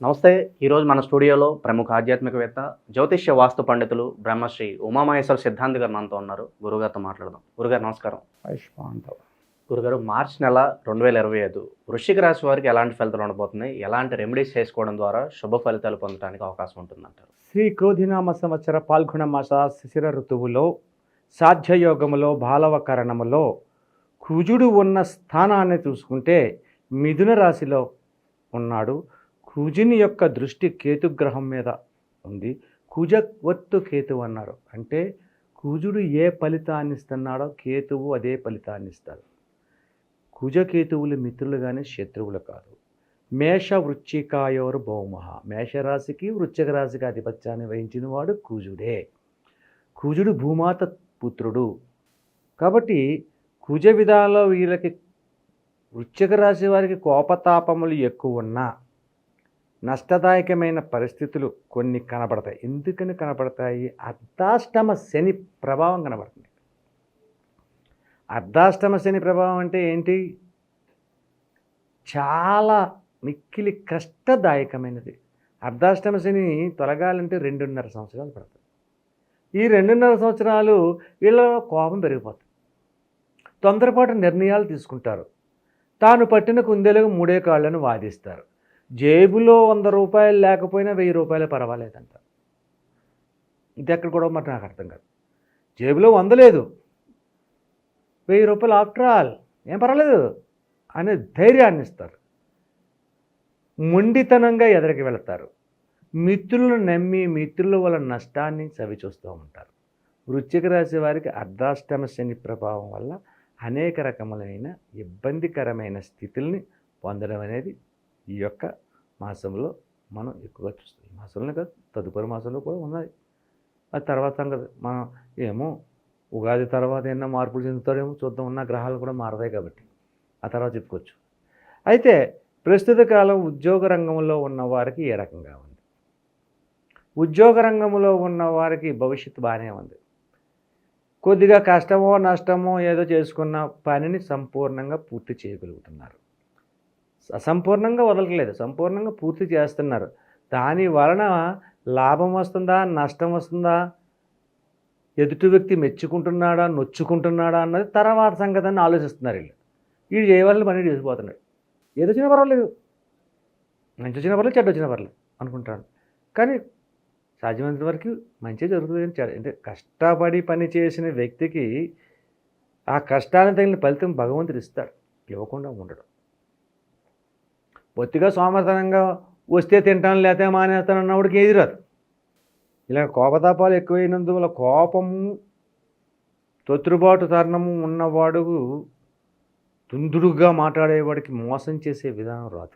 నమస్తే. ఈరోజు మన స్టూడియోలో ప్రముఖ ఆధ్యాత్మికవేత్త, జ్యోతిష్య వాస్తు పండితులు బ్రహ్మశ్రీ ఉమామహేశ్వర సిద్ధాంతి గారు మనతో ఉన్నారు. గురుగారితో మాట్లాడదాం. గురుగారు నమస్కారం. ఆయుష్మాంతవ్. గురుగారు, మార్చి నెల 2025 వృశ్చిక రాశి వారికి ఎలాంటి ఫలితాలు ఉండబోతున్నాయి? ఎలాంటి రెమెడీస్ చేసుకోవడం ద్వారా శుభ ఫలితాలు పొందడానికి అవకాశం ఉంటుందంటారు? శ్రీ క్రోధినామ సంవత్సర పాల్గొన మాస శిశిర ఋతువులో సాధ్యయోగములో బాలవకరణములో కుజుడు ఉన్న స్థానాన్ని చూసుకుంటే మిథున రాశిలో ఉన్నాడు. కుజుని యొక్క దృష్టి కేతుగ్రహం మీద ఉంది. కుజవత్తు కేతువు అన్నారు. అంటే కుజుడు ఏ ఫలితాన్ని ఇస్తున్నాడో కేతువు అదే ఫలితాన్ని ఇస్తాడు. కుజకేతువులు మిత్రులు కానీ శత్రువులు కాదు. మేష వృశ్చికాయోరు భౌమః. మేషరాశికి వృశ్చిక రాశికి ఆధిపత్యాన్ని వహించిన వాడు కుజుడే. కుజుడు భూమాత పుత్రుడు. కాబట్టి కుజ విధాలో వీళ్ళకి వృశ్చిక రాశి వారికి కోపతాపములు ఎక్కువ ఉన్నా నష్టదాయకమైన పరిస్థితులు కొన్ని కనబడతాయి. ఎందుకని కనబడతాయి? అర్ధాష్టమ శని ప్రభావం కనబడుతుంది. అర్ధాష్టమ శని ప్రభావం అంటే ఏంటి? చాలా మిక్కిలి కష్టదాయకమైనది. అర్ధాష్టమ శని తొలగాలంటే 2.5 సంవత్సరాలు పడుతుంది. ఈ 2.5 సంవత్సరాలు వీళ్ళలో కోపం పెరిగిపోతుంది. తొందరపాటు నిర్ణయాలు తీసుకుంటారు. తాను పట్టిన కుందేలకు 3 కాళ్ళను వాదిస్తారు. జేబులో 100 రూపాయలు లేకపోయినా 1000 రూపాయలు పర్వాలేదంట. ఇది ఎక్కడ కూడా మరి నాకు అర్థం కాదు. జేబులో 100 లేదు, 1000 రూపాయలు ఆఫ్టర్ ఆల్ ఏం పర్వాలేదు అనే ధైర్యాన్ని ఇస్తారు. మొండితనంగా ఎదరికి వెళతారు. మిత్రులను నమ్మి మిత్రుల వల్ల నష్టాన్ని చవిచూస్తూ ఉంటారు. వృశ్చిక రాశి వారికి అర్ధాష్టమ శని ప్రభావం వల్ల అనేక రకములైన ఇబ్బందికరమైన స్థితుల్ని పొందడం అనేది ఈ యొక్క మాసంలో మనం ఎక్కువగా చూస్తాం. ఈ మాసంలో కాదు, తదుపరి మాసంలో కూడా ఉన్నది. అది తర్వాత సంగతి. మనం ఏమో ఉగాది తర్వాత ఏమన్నా మార్పులు చెందుతారేమో చూద్దాం. ఉన్న గ్రహాలు కూడా మారతాయి కాబట్టి ఆ తర్వాత చెప్పుకోవచ్చు. అయితే ప్రస్తుత కాలం ఉద్యోగ రంగంలో ఉన్న వారికి ఏ రకంగా ఉంది? ఉద్యోగ రంగంలో ఉన్న వారికి భవిష్యత్తు బాగానే ఉంది. కొద్దిగా కష్టమో నష్టమో ఏదో చేసుకున్న పనిని సంపూర్ణంగా పూర్తి చేయగలుగుతున్నారు. అసంపూర్ణంగా వదలట్లేదు, సంపూర్ణంగా పూర్తి చేస్తున్నారు. దాని వలన లాభం వస్తుందా నష్టం వస్తుందా, ఎదుటి వ్యక్తి మెచ్చుకుంటున్నాడా నొచ్చుకుంటున్నాడా అన్నది తర్వాత సంగతిని ఆలోచిస్తున్నారు. వీళ్ళు చేయవలసిన పని చేసిపోతున్నాడు. ఏదో వచ్చినా పర్వాలేదు, మంచి వచ్చినా పర్లేదు, చెడ్డ వచ్చినా పర్లేదు అనుకుంటాను. కానీ సాధ్యమైనంత వరకు మంచిగా జరుగుతుంది. కానీ అంటే కష్టపడి పని చేసిన వ్యక్తికి ఆ కష్టానికి తగిన ఫలితం భగవంతుడు ఇస్తాడు, ఇవ్వకుండా ఉండడు. బొత్తిగా సోమర్తనంగా వస్తే తింటాను లేకపోతే మానేస్తాను అన్నవాడికి ఏది రాదు. ఇలా కోపతాపాలు ఎక్కువైనందువల్ల కోపము తొత్తుబాటు తరుణము ఉన్నవాడు తుందుడుగా మాట్లాడేవాడికి మోసం చేసే విధానం రాదు.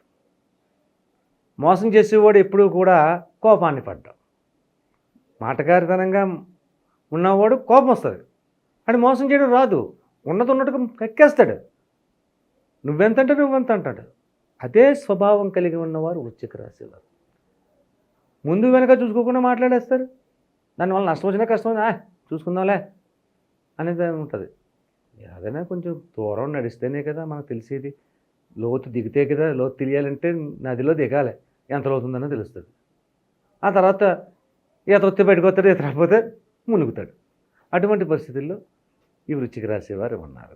మోసం చేసేవాడు ఎప్పుడూ కూడా కోపాన్ని పడ్డాడు. మాటకారితనంగా ఉన్నవాడు కోపం వస్తుంది, అది మోసం చేయడం రాదు. ఉన్నట్టుగా కక్కేస్తాడు. నువ్వెంతంటే నువ్వెంత అంటాడు. అదే స్వభావం కలిగి ఉన్నవారు వృశ్చిక రాశి వారు. ముందు వెనక చూసుకోకుండా మాట్లాడేస్తారు. దానివల్ల నష్టం వచ్చినా కష్టం వచ్చినా చూసుకుందాంలే అనేది ఉంటుంది. ఏదైనా కొంచెం దూరం నడిస్తేనే కదా మనకు తెలిసేది. లోతు దిగితే కదా, లోతు తెలియాలంటే నదిలో దిగాలి, ఎంత లోతుందనో తెలుస్తుంది. ఆ తర్వాత ఈత వస్తే బయటకు వస్తాడు, ఈత రాకపోతే మునుగుతాడు. అటువంటి పరిస్థితుల్లో ఈ వృశ్చిక రాశి వారు ఉన్నారు.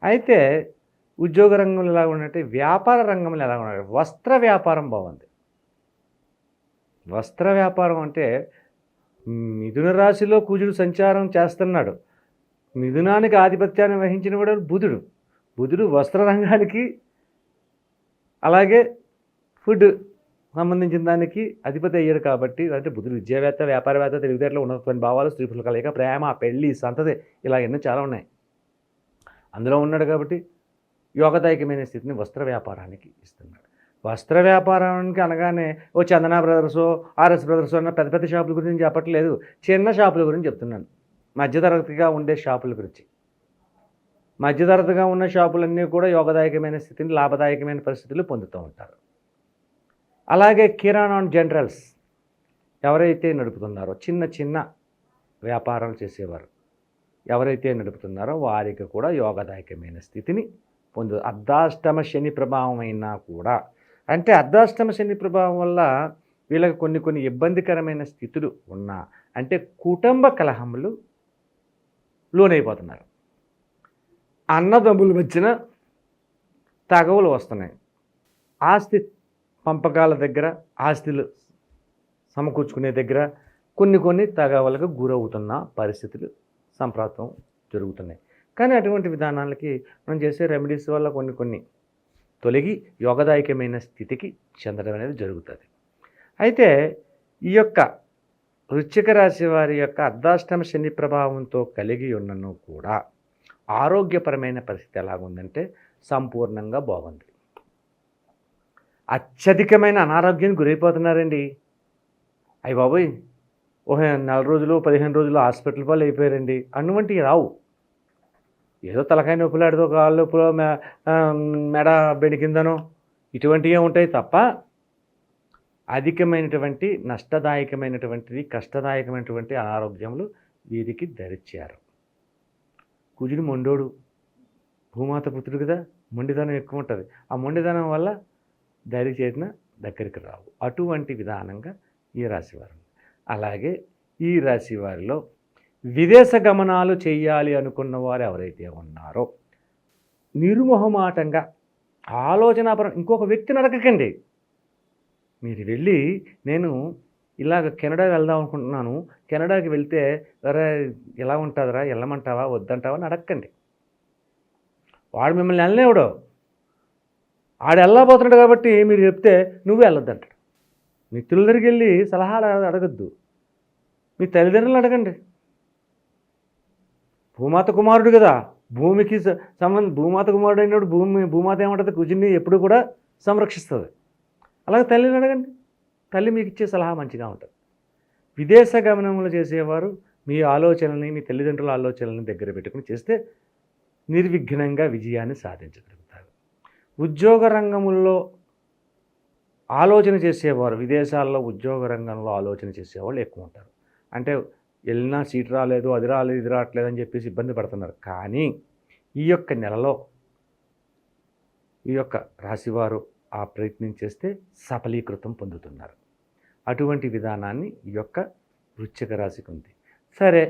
అయితే ఉద్యోగ రంగంలో ఎలా ఉన్నట్టే వ్యాపార రంగంలో ఎలా ఉన్నారు? వస్త్ర వ్యాపారం బాగుంది. వస్త్ర వ్యాపారం అంటే మిథున రాశిలో కుజుడు సంచారం చేస్తున్నాడు. మిథునానికి ఆధిపత్యాన్ని వహించిన వాడు బుధుడు. బుధుడు వస్త్ర రంగానికి అలాగే ఫుడ్ సంబంధించిన దానికి అధిపతి అయ్యాడు. కాబట్టి అంటే బుధుడు విద్యావేత్త, వ్యాపారవేత్త, తెలివితేటలో ఉన్నటువంటి భావాలు, స్త్రీ పురుషుల కలయిక, ప్రేమ, పెళ్ళి, సంతతి, ఇలా ఎన్నో చాలా ఉన్నాయి. అందులో ఉన్నాడు కాబట్టి యోగదాయకమైన స్థితిని వస్త్ర వ్యాపారానికి ఇస్తున్నాడు. వస్త్ర వ్యాపారానికి అనగానే ఓ చందన బ్రదర్సో, ఆర్ఎస్ బ్రదర్సో అన్న పెద్ద పెద్ద షాపుల గురించి చెప్పట్లేదు, చిన్న షాపుల గురించి చెప్తున్నాను. మధ్యతరగతిగా ఉండే షాపుల గురించి. మధ్యతరగతిగా ఉన్న షాపులన్నీ కూడా యోగదాయకమైన స్థితిని, లాభదాయకమైన పరిస్థితులు పొందుతూ ఉంటారు. అలాగే కిరాణా అండ్ జనరల్స్ ఎవరైతే నడుపుతున్నారో, చిన్న చిన్న వ్యాపారాలు చేసేవారు ఎవరైతే నడుపుతున్నారో వారికి కూడా యోగదాయకమైన స్థితిని పొందు. అర్ధాష్టమ శని ప్రభావం అయినా కూడా అంటే అర్ధాష్టమ శని ప్రభావం వల్ల వీళ్ళకి కొన్ని ఇబ్బందికరమైన స్థితులు ఉన్నా, అంటే కుటుంబ కలహములు లోనైపోతున్నారు. అన్నదమ్ముల మధ్యన తగవులు వస్తున్నాయి. ఆస్తి పంపకాల దగ్గర, ఆస్తులు సమకూర్చుకునే దగ్గర కొన్ని తగవలకు గురవుతున్న పరిస్థితులు సంప్రాప్తం జరుగుతున్నాయి. కానీ అటువంటి విధానాలకి మనం చేసే రెమెడీస్ వల్ల కొన్ని తొలగి యోగదాయకమైన స్థితికి చెందడం అనేది జరుగుతుంది. అయితే ఈ యొక్క వృశ్చిక రాశి వారి యొక్క అర్ధాష్టమ శని ప్రభావంతో కలిగి ఉన్నను కూడా ఆరోగ్యపరమైన పరిస్థితి ఎలాగుందంటే సంపూర్ణంగా బాగుంది. అత్యధికమైన అనారోగ్యానికి గురైపోతున్నారండి. అయ్య బాబోయ్, ఓహో 4 రోజులు 15 రోజులు హాస్పిటల్ పాలు అయిపోయారండి అటువంటివి రావు. ఏదో తలకాయ నొప్పులాడితో కాళ్ళ నొప్పులో మెడ బెణికిందనో ఇటువంటివే ఉంటాయి తప్ప అధికమైనటువంటి నష్టదాయకమైనటువంటిది కష్టదాయకమైనటువంటి అనారోగ్యములు వీరికి దరిచారు. కుజుడు మొండోడు, భూమాత పుత్రుడు కదా, మొండిదనం ఎక్కువ ఉంటుంది. ఆ మొండిదనం వల్ల దరి చేసిన దగ్గరికి రావు. అటువంటి విధానంగా ఈ రాశివారు. అలాగే ఈ రాశి వారిలో విదేశ గమనాలు చేయాలి అనుకున్న వారు ఎవరైతే ఉన్నారో నిర్మోహమాటంగా ఆలోచనాపరం ఇంకొక వ్యక్తిని అడగకండి. మీరు వెళ్ళి నేను ఇలాగ కెనడా వెళ్దాం అనుకుంటున్నాను, కెనడాకి వెళ్తే అరే ఎలా ఉంటుందిరా, వెళ్ళమంటావా వద్దంటావా అని అడగకండి. వాడు మిమ్మల్ని వెళ్ళలేవడో, ఆడు వెళ్ళబోతున్నాడు కాబట్టి మీరు చెప్తే నువ్వు వెళ్ళొద్దంటాడు. మిత్రుల దగ్గరికి వెళ్ళి సలహాలు అడగద్దు, మీ తల్లిదండ్రులు అడగండి. భూమాత కుమారుడు కదా, భూమికి భూమాత కుమారుడు అయినప్పుడు భూమాత ఏమంటుంది, కుజుని ఎప్పుడు కూడా సంరక్షిస్తుంది. అలాగే తల్లిని అడగండి, తల్లి మీకు ఇచ్చే సలహా మంచిగా ఉంటుంది. విదేశ గమనములు చేసేవారు మీ ఆలోచనల్ని, మీ తల్లిదండ్రుల ఆలోచనల్ని దగ్గర పెట్టుకుని చేస్తే నిర్విఘ్నంగా విజయాన్ని సాధించగలుగుతారు. ఉద్యోగ రంగంలో ఆలోచన చేసేవారు, విదేశాల్లో ఉద్యోగ రంగంలో ఆలోచన చేసేవాళ్ళు ఎక్కువ ఉంటారు. అంటే వెళ్ళినా సీట్ రాలేదు, అది రాలేదు, ఇది రావట్లేదు అని చెప్పేసి ఇబ్బంది పడుతున్నారు. కానీ ఈ యొక్క నెలలో ఈ యొక్క రాశివారు ఆ ప్రయత్నం చేస్తే సఫలీకృతం పొందుతున్నారు. అటువంటి విధానాన్ని ఈ యొక్క వృశ్చిక రాశికి ఉంది. సరే,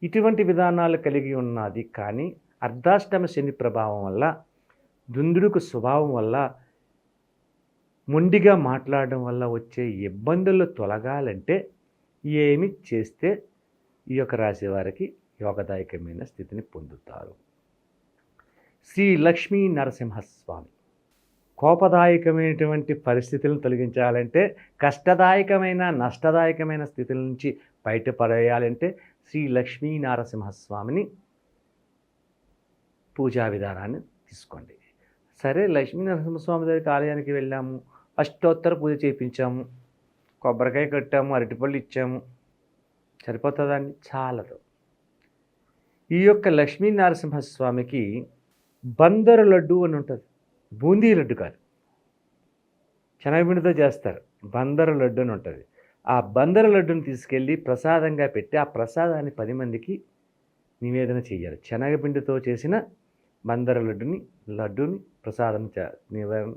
ఇటువంటి విధానాలు కలిగి ఉన్నది. కానీ అర్ధాష్టమ శని ప్రభావం వల్ల, దుందుడుకు స్వభావం వల్ల, మొండిగా మాట్లాడడం వల్ల వచ్చే ఇబ్బందులు తొలగాలంటే ఏమి చేస్తే ఈ యొక్క రాశి వారికి యోగదాయకమైన స్థితిని పొందుతారు? శ్రీ లక్ష్మీ నరసింహస్వామి కోపదాయకమైనటువంటి పరిస్థితులను తొలగించాలంటే, కష్టదాయకమైన నష్టదాయకమైన స్థితుల నుంచి బయటపడేయాలంటే శ్రీ లక్ష్మీ నరసింహస్వామిని పూజా విధానాన్ని తీసుకోండి. సరే, లక్ష్మీ నరసింహస్వామి దగ్గరికి ఆలయానికి వెళ్ళాము, అష్టోత్తర పూజ చేయించాము, కొబ్బరికాయ కట్టాము, అరటిపళ్ళు ఇచ్చాము, సరిపోతుందండి? చాలదు. ఈ యొక్క లక్ష్మీ నరసింహస్వామికి బందరు లడ్డు అని ఉంటుంది. బూందీ లడ్డు కాదు, శనగపిండితో చేస్తారు. బందరు లడ్డు అని ఉంటుంది. ఆ బందరు లడ్డుని తీసుకెళ్ళి ప్రసాదంగా పెట్టి ఆ ప్రసాదాన్ని 10 మందికి నివేదన చేయాలి. శనగపిండితో చేసిన బందరు లడ్డుని ప్రసాదం నివేదన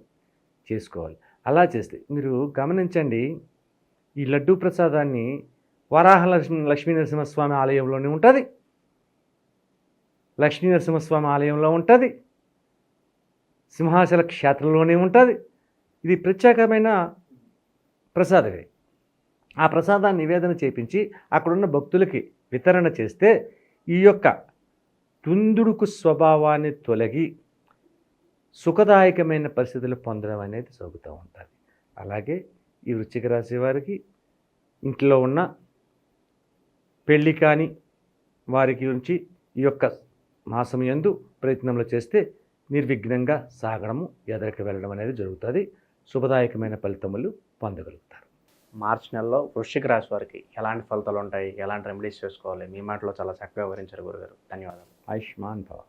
చేసుకోవాలి. అలా చేస్తే మీరు గమనించండి, ఈ లడ్డూ ప్రసాదాన్ని వరాహ లక్ష్మీ నరసింహస్వామి ఆలయంలోనే ఉంటుంది, లక్ష్మీ నరసింహస్వామి ఆలయంలో ఉంటుంది, సింహాచల క్షేత్రంలోనే ఉంటుంది. ఇది ప్రత్యేకమైన ప్రసాదమే. ఆ ప్రసాదాన్ని నివేదన చేపించి అక్కడున్న భక్తులకి వితరణ చేస్తే ఈ యొక్క దుందుడుకు స్వభావాన్ని తొలగి సుఖదాయకమైన పరిస్థితులు పొందడం అనేది జరుగుతూ ఉంటుంది. అలాగే ఈ వృశ్చిక రాశి వారికి ఇంట్లో ఉన్న పెళ్ళి కాని వారికి గురించి ఈ యొక్క మాసం యందు ప్రయత్నంలో చేస్తే నిర్విఘ్నంగా సాగడము, ఎదరికి వెళ్ళడం అనేది జరుగుతుంది. శుభదాయకమైన ఫలితములు పొందగలుగుతారు. మార్చి నెలలో వృశ్చిక రాశి వారికి ఎలాంటి ఫలితాలు ఉంటాయి, ఎలాంటి రెమెడీస్ చేసుకోవాలి, మీ మాటలో చాలా చక్కగా వివరించారు గురుగారు. ధన్యవాదాలు. ఆయుష్మాన్ భవ.